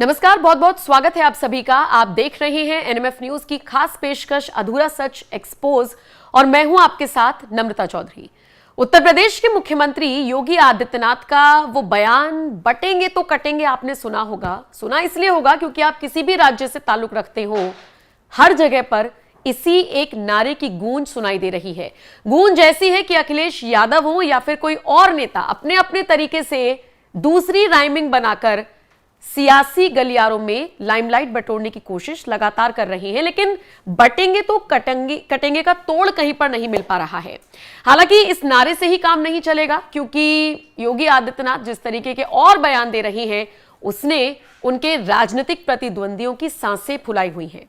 नमस्कार, बहुत बहुत स्वागत है आप सभी का। आप देख रहे हैं एनएमएफ न्यूज की खास पेशकश अधूरा सच एक्सपोज और मैं हूं आपके साथ नम्रता चौधरी। उत्तर प्रदेश के मुख्यमंत्री योगी आदित्यनाथ का वो बयान बटेंगे तो कटेंगे आपने सुना होगा। सुना इसलिए होगा क्योंकि आप किसी भी राज्य से ताल्लुक रखते हो, हर जगह पर इसी एक नारे की गूंज सुनाई दे रही है। गूंज ऐसी है कि अखिलेश यादव हो या फिर कोई और नेता अपने अपने तरीके से दूसरी राइमिंग बनाकर सियासी गलियारों में लाइमलाइट बटोरने की कोशिश लगातार कर रही हैं, लेकिन बटेंगे तो कटेंगे का तोड़ कहीं पर नहीं मिल पा रहा है। हालांकि इस नारे से ही काम नहीं चलेगा, क्योंकि योगी आदित्यनाथ जिस तरीके के और बयान दे रही हैं उसने उनके राजनीतिक प्रतिद्वंदियों की सांसें फुलाई हुई हैं।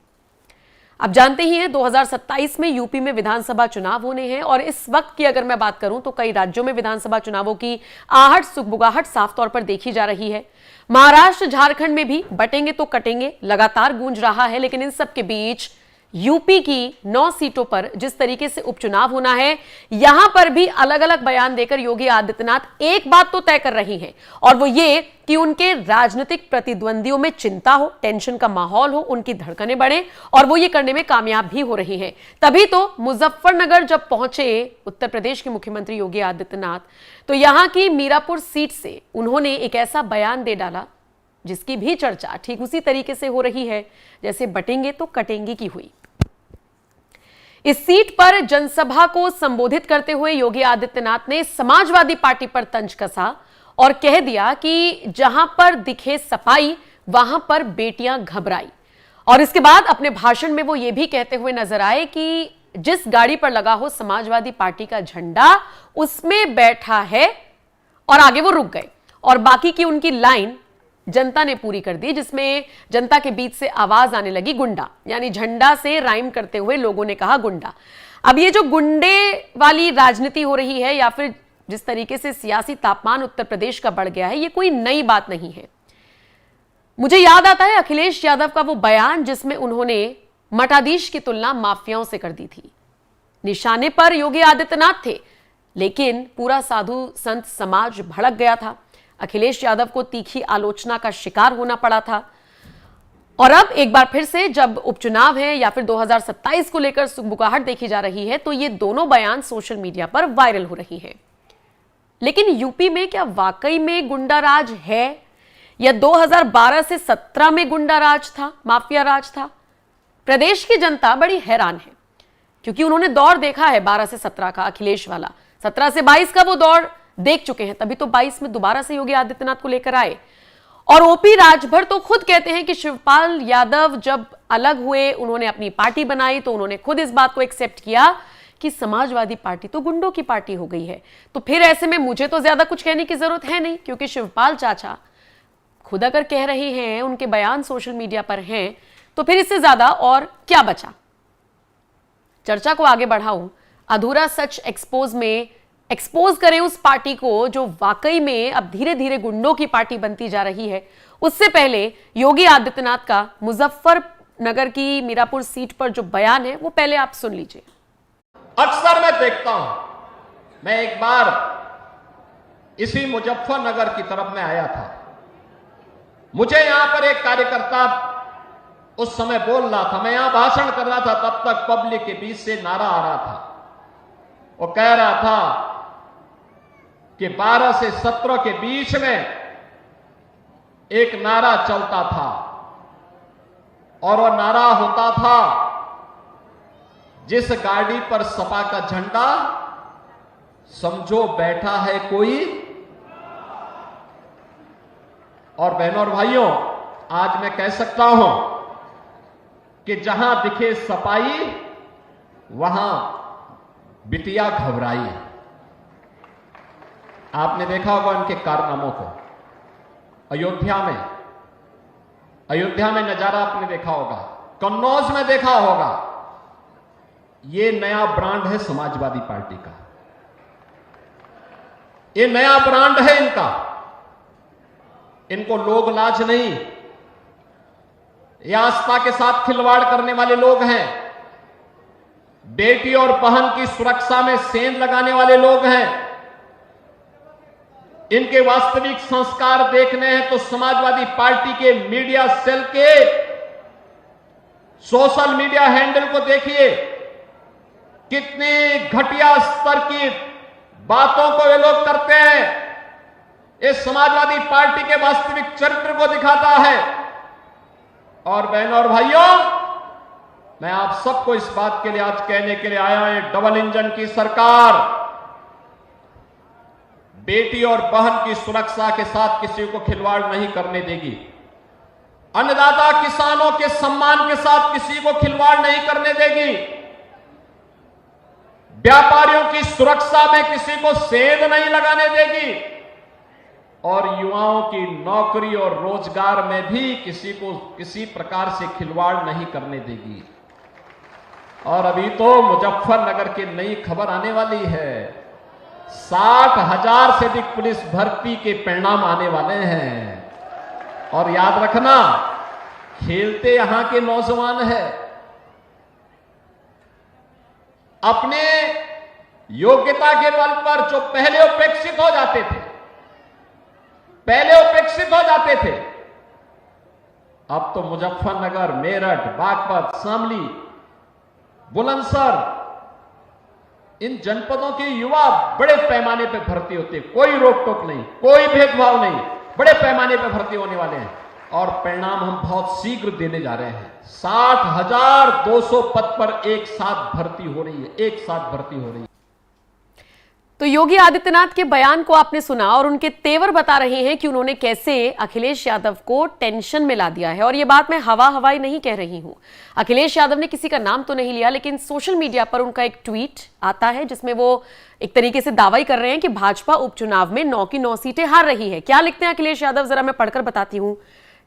आप जानते ही हैं 2027 में यूपी में विधानसभा चुनाव होने हैं और इस वक्त की अगर मैं बात करूं तो कई राज्यों में विधानसभा चुनावों की आहट सुगबुगाहट साफ तौर पर देखी जा रही है। महाराष्ट्र झारखंड में भी बटेंगे तो कटेंगे लगातार गूंज रहा है, लेकिन इन सब के बीच यूपी की 9 सीटों पर जिस तरीके से उपचुनाव होना है, यहां पर भी अलग अलग बयान देकर योगी आदित्यनाथ एक बात तो तय कर रही हैं और वो ये कि उनके राजनीतिक प्रतिद्वंदियों में चिंता हो, टेंशन का माहौल हो, उनकी धड़कनें बढ़े और वो ये करने में कामयाब भी हो रही हैं। तभी तो मुजफ्फरनगर जब पहुंचे उत्तर प्रदेश के मुख्यमंत्री योगी आदित्यनाथ, तो यहां की मीरापुर सीट से उन्होंने एक ऐसा बयान दे डाला जिसकी भी चर्चा ठीक उसी तरीके से हो रही है जैसे बटेंगे तो कटेंगे की हुई। इस सीट पर जनसभा को संबोधित करते हुए योगी आदित्यनाथ ने समाजवादी पार्टी पर तंज कसा और कह दिया कि जहां पर दिखे सफाई वहां पर बेटियां घबराई। और इसके बाद अपने भाषण में वो ये भी कहते हुए नजर आए कि जिस गाड़ी पर लगा हो समाजवादी पार्टी का झंडा उसमें बैठा है, और आगे वो रुक गए और बाकी की उनकी लाइन जनता ने पूरी कर दी, जिसमें जनता के बीच से आवाज आने लगी गुंडा, यानी झंडा से राइम करते हुए लोगों ने कहा गुंडा। अब ये जो गुंडे वाली राजनीति हो रही है या फिर जिस तरीके से सियासी तापमान उत्तर प्रदेश का बढ़ गया है, ये कोई नई बात नहीं है। मुझे याद आता है अखिलेश यादव का वो बयान जिसमें उन्होंने मठाधीश की तुलना माफियाओं से कर दी थी। निशाने पर योगी आदित्यनाथ थे, लेकिन पूरा साधु संत समाज भड़क गया था। अखिलेश यादव को तीखी आलोचना का शिकार होना पड़ा था। और अब एक बार फिर से जब उपचुनाव है या फिर 2027 को लेकर सुगबुगाहट देखी जा रही है, तो ये दोनों बयान सोशल मीडिया पर वायरल हो रही हैं। लेकिन यूपी में क्या वाकई में गुंडा राज है या 2012 से 17 में गुंडा राज था, माफिया राज था? प्रदेश की जनता बड़ी हैरान है, क्योंकि उन्होंने दौर देखा है 12 से 17 का अखिलेश वाला, 17 से 22 का वो दौर देख चुके हैं, तभी तो 22 में दोबारा से योगी आदित्यनाथ को लेकर आए। और ओपी राजभर तो खुद कहते हैं कि शिवपाल यादव जब अलग हुए, उन्होंने अपनी पार्टी बनाई, तो उन्होंने खुद इस बात को एक्सेप्ट किया कि समाजवादी पार्टी तो गुंडों की पार्टी हो गई है। तो फिर ऐसे में मुझे तो ज्यादा कुछ कहने की जरूरत है नहीं, क्योंकि शिवपाल चाचा खुद अगर कह रहे हैं, उनके बयान सोशल मीडिया पर हैं, तो फिर इससे ज्यादा और क्या बचा। चर्चा को आगे बढ़ाऊं, अधूरा सच एक्सपोज में एक्सपोज करें उस पार्टी को जो वाकई में अब धीरे धीरे गुंडों की पार्टी बनती जा रही है। उससे पहले योगी आदित्यनाथ का मुजफ्फरनगर की मीरापुर सीट पर जो बयान है वो पहले आप सुन लीजिए। अक्सर मैं देखता हूं, मैं एक बार इसी मुजफ्फरनगर की तरफ में आया था, मुझे यहां पर एक कार्यकर्ता उस समय बोल रहा था, मैं यहां भाषण कर रहा था, तब तक पब्लिक के बीच से नारा आ रहा था। वो कह रहा था कि 12 से 17 के बीच में एक नारा चलता था और वो नारा होता था, जिस गाड़ी पर सपा का झंडा समझो बैठा है कोई। और बहनों और भाइयों, आज मैं कह सकता हूं कि जहां दिखे सपाई वहां बिटिया घबराई। आपने देखा होगा उनके कारनामों को। अयोध्या में नजारा आपने देखा होगा, कन्नौज में देखा होगा। ये नया ब्रांड है समाजवादी पार्टी का, ये नया ब्रांड है इनका। इनको लोग लाज नहीं, ये आस्था के साथ खिलवाड़ करने वाले लोग हैं, बेटी और बहन की सुरक्षा में सेंध लगाने वाले लोग हैं। इनके वास्तविक संस्कार देखने हैं तो समाजवादी पार्टी के मीडिया सेल के सोशल मीडिया हैंडल को देखिए। कितनी घटिया स्तर की बातों को ये लोग करते हैं। ये समाजवादी पार्टी के वास्तविक चरित्र को दिखाता है। और बहनों और भाइयों, मैं आप सबको इस बात के लिए आज कहने के लिए आया हूं, ये डबल इंजन की सरकार बेटी और बहन की सुरक्षा के साथ किसी को खिलवाड़ नहीं करने देगी। अन्नदाता किसानों के सम्मान के साथ किसी को खिलवाड़ नहीं करने देगी। व्यापारियों की सुरक्षा में किसी को सेंध नहीं लगाने देगी। और युवाओं की नौकरी और रोजगार में भी किसी को किसी प्रकार से खिलवाड़ नहीं करने देगी। और अभी तो मुजफ्फरनगर की नई खबर आने वाली है। 60,000 से अधिक पुलिस भर्ती के परिणाम आने वाले हैं। और याद रखना, खेलते यहां के नौजवान हैं। अपने योग्यता के बल पर जो पहले उपेक्षित हो जाते थे, अब तो मुजफ्फरनगर, मेरठ, बागपत, शामली, बुलंदशहर, इन जनपदों के युवा बड़े पैमाने पर भर्ती होते। कोई रोक टोक नहीं, कोई भेदभाव नहीं, बड़े पैमाने पर भर्ती होने वाले हैं। और परिणाम हम बहुत शीघ्र देने जा रहे हैं। 60,200 पद पर एक साथ भर्ती हो रही है। तो योगी आदित्यनाथ के बयान को आपने सुना और उनके तेवर बता रहे हैं कि उन्होंने कैसे अखिलेश यादव को टेंशन में ला दिया है। और यह बात मैं हवाई नहीं कह रही हूं। अखिलेश यादव ने किसी का नाम तो नहीं लिया, लेकिन सोशल मीडिया पर उनका एक ट्वीट आता है जिसमें वो एक तरीके से दावा कर रहे हैं कि भाजपा उपचुनाव में 9 की 9 सीटें हार रही है। क्या लिखते हैं अखिलेश यादव, जरा मैं पढ़कर बताती हूं।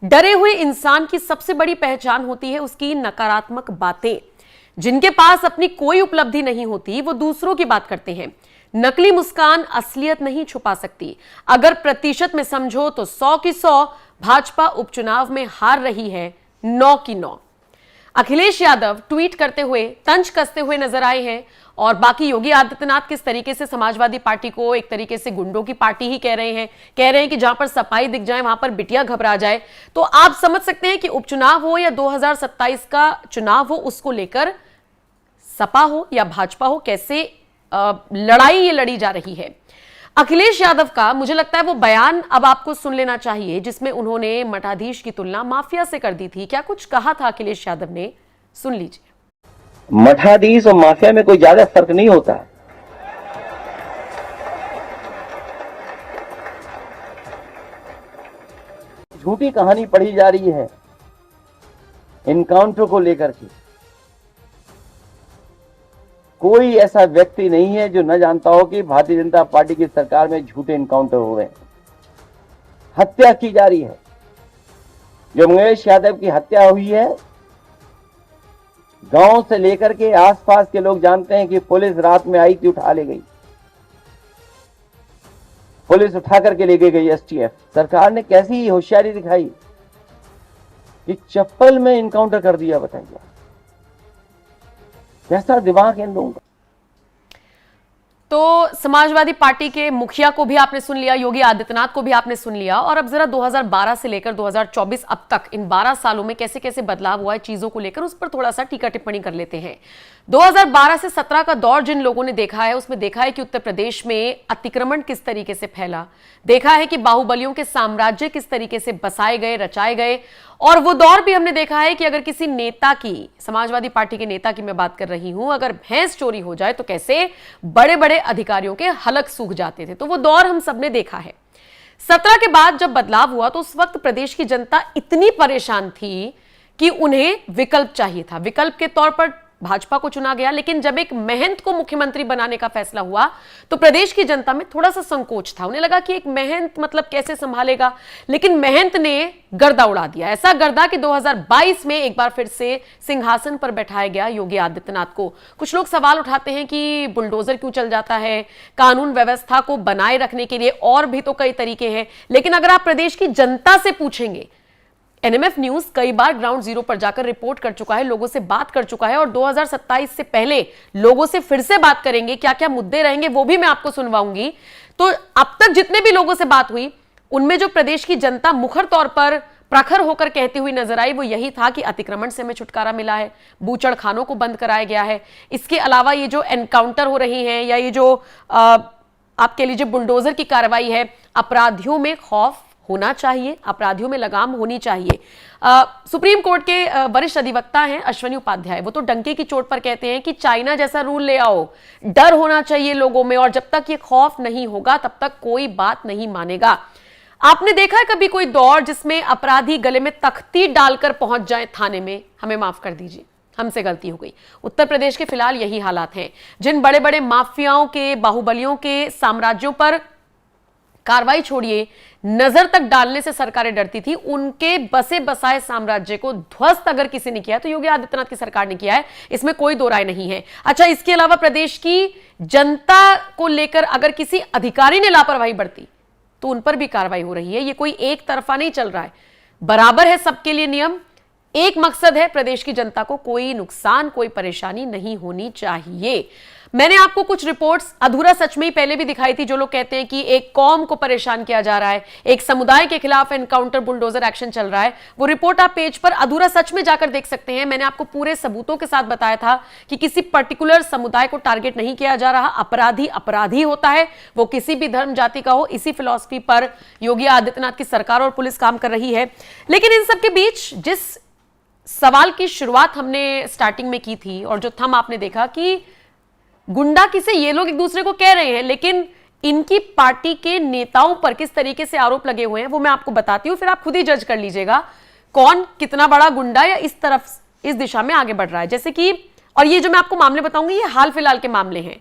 डरे हुए इंसान की सबसे बड़ी पहचान होती है उसकी नकारात्मक बातें। जिनके पास अपनी कोई उपलब्धि नहीं होती वो दूसरों की बात करते हैं। नकली मुस्कान असलियत नहीं छुपा सकती। अगर प्रतिशत में समझो तो 100 की 100 भाजपा उपचुनाव में हार रही है, 9 की 9। अखिलेश यादव ट्वीट करते हुए तंज कसते हुए नजर आए हैं। और बाकी योगी आदित्यनाथ किस तरीके से समाजवादी पार्टी को एक तरीके से गुंडों की पार्टी ही कह रहे हैं कि जहां पर सफाई दिख जाए वहां पर बिटिया घबरा जाए। तो आप समझ सकते हैं कि उपचुनाव हो या 2027 का चुनाव हो, उसको लेकर सपा हो या भाजपा हो, कैसे लड़ाई ये लड़ी जा रही है। अखिलेश यादव का मुझे लगता है वो बयान अब आपको सुन लेना चाहिए जिसमें उन्होंने मठाधीश की तुलना माफिया से कर दी थी। क्या कुछ कहा था अखिलेश यादव ने, सुन लीजिए। मठाधीश और माफिया में कोई ज्यादा फर्क नहीं होता है। झूठी कहानी पढ़ी जा रही है इनकाउंटर को लेकर के। कोई ऐसा व्यक्ति नहीं है जो न जानता हो कि भारतीय जनता पार्टी की सरकार में झूठे इनकाउंटर हो रहे हैं। हत्या की जा रही है। जो मंगेश यादव की हत्या हुई है, गांव से लेकर के आसपास के लोग जानते हैं कि पुलिस रात में आई थी, उठा ले गई। पुलिस उठा करके ले गई एसटीएफ। सरकार ने कैसी होशियारी दिखाई कि चप्पल में इनकाउंटर कर दिया। बताइए कैसा दिमाग है इन लोगों का। तो समाजवादी पार्टी के मुखिया को भी आपने सुन लिया, योगी आदित्यनाथ को भी आपने सुन लिया। और अब जरा 2012 से लेकर 2024 अब तक इन 12 सालों में कैसे कैसे बदलाव हुआ है चीजों को लेकर, उस पर थोड़ा सा टीका टिप्पणी कर लेते हैं। 2012 से 17 का दौर जिन लोगों ने देखा है उसमें देखा है कि उत्तर प्रदेश में अतिक्रमण किस तरीके से फैला, देखा है कि बाहुबलियों के साम्राज्य किस तरीके से बसाए गए, रचाए गए। और वो दौर भी हमने देखा है कि अगर किसी नेता की, समाजवादी पार्टी के नेता की मैं बात कर रही हूं, अगर भैंस चोरी हो जाए तो कैसे बड़े बड़े अधिकारियों के हलक सूख जाते थे। तो वो दौर हम सबने देखा है। 17 के बाद जब बदलाव हुआ तो उस वक्त प्रदेश की जनता इतनी परेशान थी कि उन्हें विकल्प चाहिए था। विकल्प के तौर पर भाजपा को चुना गया, लेकिन जब एक महंत को मुख्यमंत्री बनाने का फैसला हुआ तो प्रदेश की जनता में थोड़ा सा संकोच था। उन्हें लगा कि एक महंत मतलब कैसे संभालेगा, लेकिन महंत ने गर्दा उड़ा दिया। ऐसा गर्दा कि 2022 में एक बार फिर से सिंहासन पर बैठाया गया योगी आदित्यनाथ को। कुछ लोग सवाल उठाते हैं कि बुलडोजर क्यों चल जाता है, कानून व्यवस्था को बनाए रखने के लिए और भी तो कई तरीके हैं। लेकिन अगर आप प्रदेश की जनता से पूछेंगे, एनएमएफ न्यूज कई बार ग्राउंड जीरो पर जाकर रिपोर्ट कर चुका है, लोगों से बात कर चुका है और 2027 से पहले लोगों से फिर से बात करेंगे। क्या क्या मुद्दे रहेंगे वो भी मैं आपको सुनवाऊंगी। तो अब तक जितने भी लोगों से बात हुई उनमें जो प्रदेश की जनता मुखर तौर पर प्रखर होकर कहती हुई नजर आई वो यही था कि अतिक्रमण से हमें छुटकारा मिला है, बूचड़ खानों को बंद कराया गया है। इसके अलावा ये जो एनकाउंटर हो रही हैं या ये जो आप कह लीजिए बुलडोजर की कार्रवाई है, अपराधियों में खौफ होना चाहिए, अपराधियों में लगाम होनी चाहिए। सुप्रीम कोर्ट के वरिष्ठ अधिवक्ता हैं अश्वनी उपाध्याय, वो तो डंके की चोट पर कहते हैं कि चाइना जैसा रूल ले आओ, डर होना चाहिए लोगों में, और जब तक ये खौफ नहीं होगा तब तक कोई बात नहीं मानेगा। आपने देखा है कभी कोई दौर जिसमें अपराधी गले में तख्ती डालकर पहुंच जाए थाने में? हमें माफ कर दीजिए, हमसे गलती हो गई। उत्तर प्रदेश के फिलहाल यही हालात हैं। जिन बड़े बड़े माफियाओं के, बाहुबलियों के साम्राज्यों पर कार्रवाई छोड़िए, नजर तक डालने से सरकारें डरती थी, उनके बसे बसाए साम्राज्य को ध्वस्त अगर किसी ने किया तो योगी आदित्यनाथ की सरकार ने किया है, इसमें कोई दो राय नहीं है। अच्छा, इसके अलावा प्रदेश की जनता को लेकर अगर किसी अधिकारी ने लापरवाही बरती तो उन पर भी कार्रवाई हो रही है। ये कोई एक तरफा नहीं चल रहा है, बराबर है सबके लिए नियम, एक मकसद है, प्रदेश की जनता को कोई नुकसान, कोई परेशानी नहीं होनी चाहिए। मैंने आपको कुछ रिपोर्ट्स अधूरा सच में ही पहले भी दिखाई थी, जो लोग कहते हैं कि एक कौम को परेशान किया जा रहा है, एक समुदाय के खिलाफ एनकाउंटर बुलडोजर एक्शन चल रहा है। वो रिपोर्ट आप पेज पर अधूरा सच में जाकर देख सकते हैं। मैंने आपको पूरे सबूतों के साथ बताया था कि किसी पर्टिकुलर समुदाय को टारगेट नहीं किया जा रहा, अपराधी अपराधी होता है, वो किसी भी धर्म जाति का हो। इसी फिलॉसफी पर योगी आदित्यनाथ की सरकार और पुलिस काम कर रही है। लेकिन इन सबके बीच जिस सवाल की शुरुआत हमने स्टार्टिंग में की थी और जो थंब आपने देखा कि गुंडा किसे ये लोग एक दूसरे को कह रहे हैं, लेकिन इनकी पार्टी के नेताओं पर किस तरीके से आरोप लगे हुए हैं वो मैं आपको बताती हूं, फिर आप खुद ही जज कर लीजिएगा कौन कितना बड़ा गुंडा या इस तरफ इस दिशा में आगे बढ़ रहा है। जैसे कि, और ये जो मैं आपको मामले बताऊंगी ये हाल फिलहाल के मामले हैं।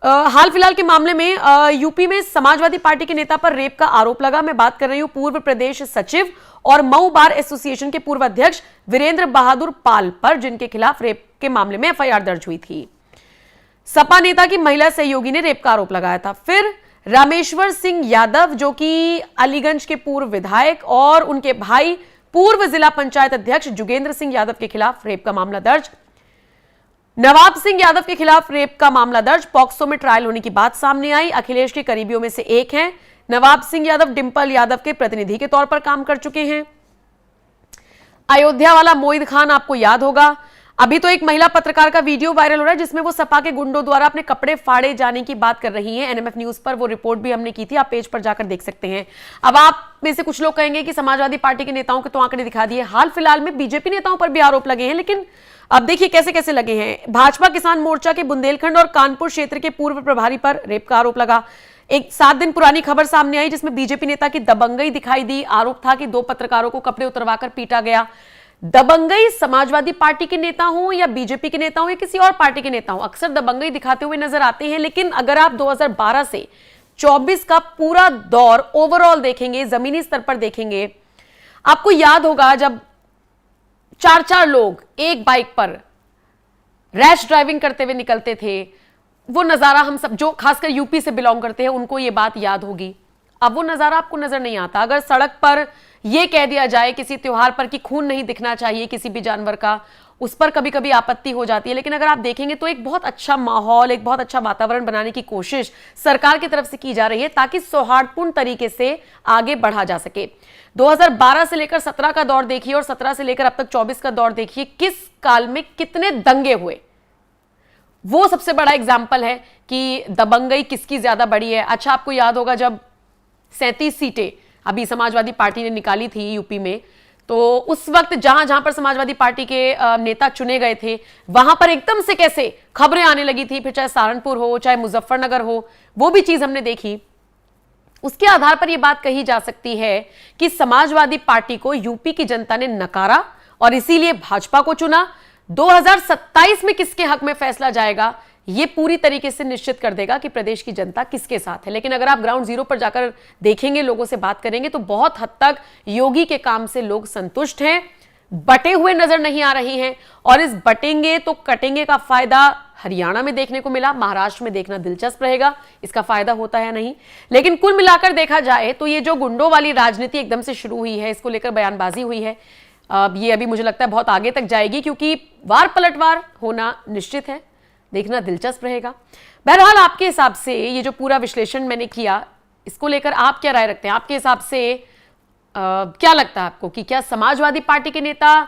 हाल फिलहाल के मामले में यूपी में समाजवादी पार्टी के नेता पर रेप का आरोप लगा। मैं बात कर रही हूं पूर्व प्रदेश सचिव और मऊ बार एसोसिएशन के पूर्व अध्यक्ष वीरेंद्र बहादुर पाल पर, जिनके खिलाफ रेप के मामले में एफआईआर दर्ज हुई थी। सपा नेता की महिला सहयोगी ने रेप का आरोप लगाया था। फिर रामेश्वर सिंह यादव जो कि अलीगंज के पूर्व विधायक और उनके भाई पूर्व जिला पंचायत अध्यक्ष जुगेंद्र सिंह यादव के खिलाफ रेप का मामला दर्ज। नवाब सिंह यादव के खिलाफ रेप का मामला दर्ज। पॉक्सो में ट्रायल होने की बात सामने आई। अखिलेश के करीबियों में से एक हैं। नवाब सिंह यादव डिंपल यादव के प्रतिनिधि के तौर पर काम कर चुके हैं। अयोध्या वाला मोहित खान आपको याद होगा, अभी तो एक महिला पत्रकार का वीडियो वायरल हो रहा है जिसमें वो सपा के गुंडों द्वारा अपने कपड़े फाड़े जाने की बात कर रही हैं। एनएमएफ न्यूज पर वो रिपोर्ट भी हमने की थी, आप पेज पर जाकर देख सकते हैं। अब आप में से कुछ लोग कहेंगे कि समाजवादी पार्टी के नेताओं के तो आंकड़े दिखा दिए, हाल फिलहाल में बीजेपी नेताओं पर भी आरोप लगे हैं, लेकिन अब देखिए कैसे कैसे लगे हैं। भाजपा किसान मोर्चा के बुंदेलखंड और कानपुर क्षेत्र के पूर्व प्रभारी पर रेप का आरोप लगा। एक 7 दिन पुरानी खबर सामने आई जिसमें बीजेपी नेता की दबंगई दिखाई दी। आरोप था कि 2 पत्रकारों को कपड़े उतरवाकर पीटा गया। दबंगई समाजवादी पार्टी के नेता हो या बीजेपी के नेता हो या किसी और पार्टी के नेता हो, अक्सर दबंगई दिखाते हुए नजर आते हैं। लेकिन अगर आप 2012 से 24 का पूरा दौर ओवरऑल देखेंगे, जमीनी स्तर पर देखेंगे, आपको याद होगा जब 4-4 लोग एक बाइक पर रैश ड्राइविंग करते हुए निकलते थे, वो नजारा हम सब जो खासकर यूपी से बिलोंग करते हैं उनको ये बात याद होगी। अब वो नजारा आपको नजर नहीं आता। अगर सड़क पर यह कह दिया जाए किसी त्योहार पर कि खून नहीं दिखना चाहिए किसी भी जानवर का, उस पर कभी कभी आपत्ति हो जाती है। लेकिन अगर आप देखेंगे तो एक बहुत अच्छा माहौल, एक बहुत अच्छा वातावरण बनाने की कोशिश सरकार की तरफ से की जा रही है ताकि सौहार्दपूर्ण तरीके से आगे बढ़ा जा सके। 2012 से लेकर 17 का दौर देखिए और 17 से लेकर अब तक 24 का दौर देखिए, किस काल में कितने दंगे हुए, वो सबसे बड़ा एग्जाम्पल है कि दबंगई किसकी ज्यादा बड़ी है। अच्छा, आपको याद होगा जब 37 सीटें अभी समाजवादी पार्टी ने निकाली थी यूपी में, तो उस वक्त जहां जहां पर समाजवादी पार्टी के नेता चुने गए थे वहां पर एकदम से कैसे खबरें आने लगी थी, फिर चाहे सहारनपुर हो चाहे मुजफ्फरनगर हो, वो भी चीज हमने देखी। उसके आधार पर यह बात कही जा सकती है कि समाजवादी पार्टी को यूपी की जनता ने नकारा और इसीलिए भाजपा को चुना। 2027 में किसके हक में फैसला जाएगा यह पूरी तरीके से निश्चित कर देगा कि प्रदेश की जनता किसके साथ है। लेकिन अगर आप ग्राउंड जीरो पर जाकर देखेंगे, लोगों से बात करेंगे, तो बहुत हद तक योगी के काम से लोग संतुष्ट हैं, बटे हुए नजर नहीं आ रही हैं। और इस बटेंगे तो कटेंगे का फायदा हरियाणा में देखने को मिला, महाराष्ट्र में देखना दिलचस्प रहेगा इसका फायदा होता है नहीं। लेकिन कुल मिलाकर देखा जाए तो ये जो गुंडों वाली राजनीति एकदम से शुरू हुई है, इसको लेकर बयानबाजी हुई है, ये अभी मुझे लगता है बहुत आगे तक जाएगी, क्योंकि वार पलटवार होना निश्चित है। देखना दिलचस्प रहेगा। बहरहाल आपके हिसाब से ये जो पूरा विश्लेषण मैंने किया, इसको लेकर आप क्या राय रखते हैं? आपके हिसाब से क्या लगता है आपको कि क्या समाजवादी पार्टी के नेता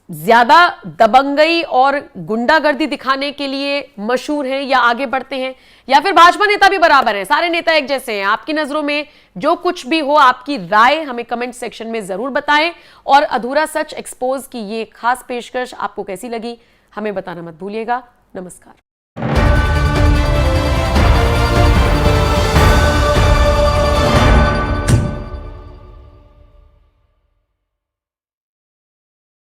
ज्यादा दबंगई और गुंडागर्दी दिखाने के लिए मशहूर हैं या आगे बढ़ते हैं, या फिर भाजपा नेता भी बराबर हैं, सारे नेता एक जैसे हैं? आपकी नजरों में जो कुछ भी हो, आपकी राय हमें कमेंट सेक्शन में जरूर बताएं। और अधूरा सच एक्सपोज की ये खास पेशकश आपको कैसी लगी हमें बताना मत भूलिएगा। नमस्कार।